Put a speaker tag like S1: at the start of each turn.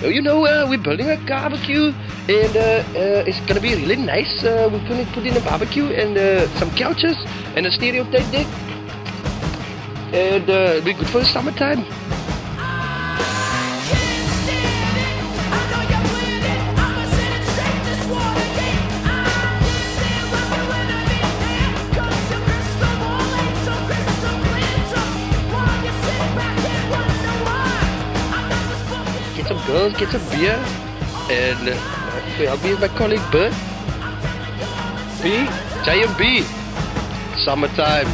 S1: Oh, we're building a barbecue, and it's gonna be really nice. We're gonna put in a barbecue and some couches and a stereo tape deck, and it'll be good for the summertime. Get some girls, get some beer, and I'll be with my colleague Bert. B, Giant B. Summertime.